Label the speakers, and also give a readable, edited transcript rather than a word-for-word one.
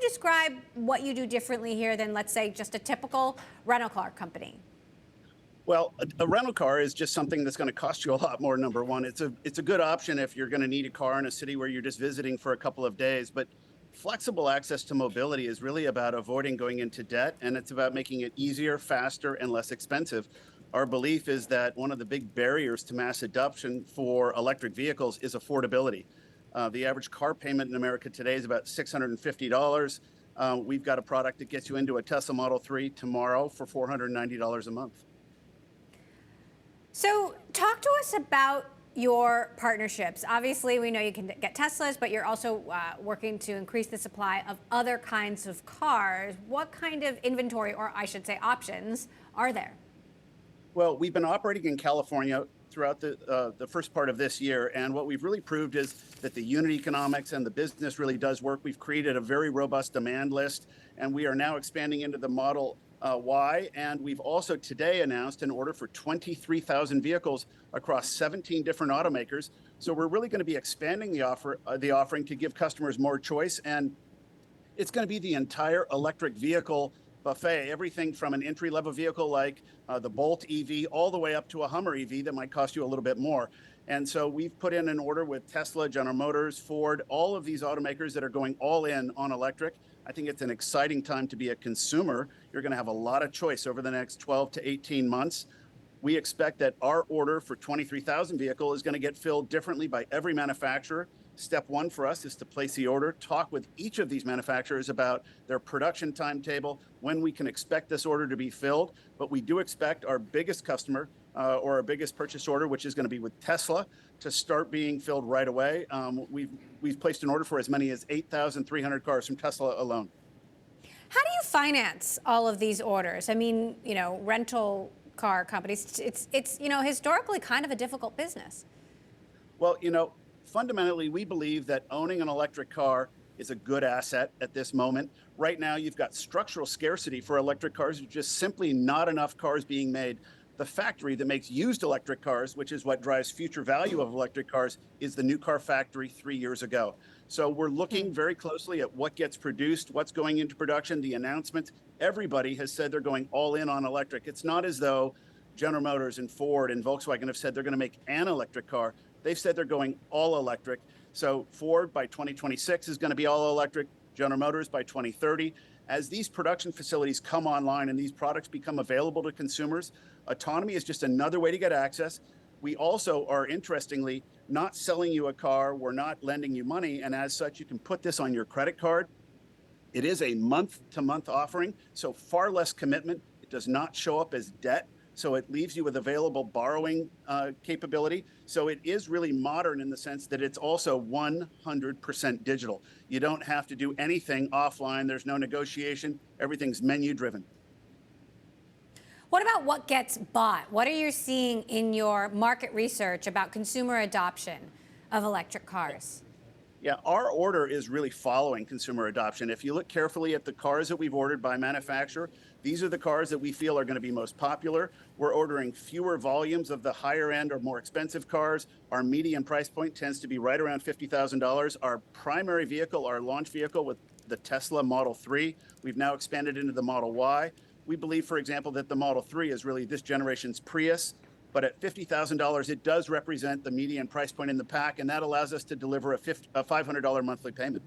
Speaker 1: describe what you do differently here than, let's say, just a typical rental car company?
Speaker 2: Well, a rental car is just something that's going to cost you a lot more. Number one, it's a good option if you're going to need a car in a city where you're just visiting for a couple of days. But flexible access to mobility is really about avoiding going into debt, and it's about making it easier, faster, and less expensive. Our belief is that one of the big barriers to mass adoption for electric vehicles is affordability. The average car payment in America today is about $650. We've got a product that gets you into a Tesla Model 3 tomorrow for $490 a month.
Speaker 1: So talk to us about your partnerships. Obviously, we know you can get Teslas, but you're also working to increase the supply of other kinds of cars. What kind of inventory, or I should say options, are there?
Speaker 2: Well, we've been operating in California throughout the first part of this year, and what we've really proved is that the unit economics and the business really does work. We've created a very robust demand list, and we are now expanding into the Model Y, and we've also today announced an order for 23,000 vehicles across 17 different automakers. So we're really going to be expanding the offering to give customers more choice, and it's going to be the entire electric vehicle buffet, everything from an entry-level vehicle like the Bolt EV all the way up to a Hummer EV that might cost you a little bit more. And so we've put in an order with Tesla, General Motors, Ford, all of these automakers that are going all in on electric. I think it's an exciting time to be a consumer. You're going to have a lot of choice over the next 12 to 18 months. We expect that our order for 23,000 vehicles is going to get filled differently by every manufacturer. Step one for us is to place the order, talk with each of these manufacturers about their production timetable, when we can expect this order to be filled. But we do expect our biggest customer or our biggest purchase order, which is going to be with Tesla, to start being filled right away. We've placed an order for as many as 8,300 cars from Tesla alone.
Speaker 1: How do you finance all of these orders? I mean, rental car companies, it's historically kind of a difficult business.
Speaker 2: Well, fundamentally, we believe that owning an electric car is a good asset at this moment. Right now, you've got structural scarcity for electric cars. There's just simply not enough cars being made. The factory that makes used electric cars, which is what drives future value of electric cars, is the new car factory 3 years ago. So we're looking very closely at what gets produced, what's going into production, the announcements. Everybody has said they're going all in on electric. It's not as though General Motors and Ford and Volkswagen have said they're going to make an electric car. They've said they're going all electric. So Ford by 2026 is going to be all electric, General Motors by 2030. As these production facilities come online and these products become available to consumers, autonomy is just another way to get access. We also are, interestingly, not selling you a car. We're not lending you money. And as such, you can put this on your credit card. It is a month-to-month offering, so far less commitment. It does not show up as debt. So it leaves you with available borrowing capability. So it is really modern in the sense that it's also 100% digital. You don't have to do anything offline. There's no negotiation. Everything's menu driven.
Speaker 1: What about what gets bought? What are you seeing in your market research about consumer adoption of electric cars?
Speaker 2: Yeah, our order is really following consumer adoption. If you look carefully at the cars that we've ordered by manufacturer, these are the cars that we feel are going to be most popular. We're ordering fewer volumes of the higher end or more expensive cars. Our median price point tends to be right around $50,000. Our primary vehicle, our launch vehicle with the Tesla Model 3, we've now expanded into the Model Y. We believe, for example, that the Model 3 is really this generation's Prius. But at $50,000, it does represent the median price point in the pack, and that allows us to deliver a $500 monthly payment.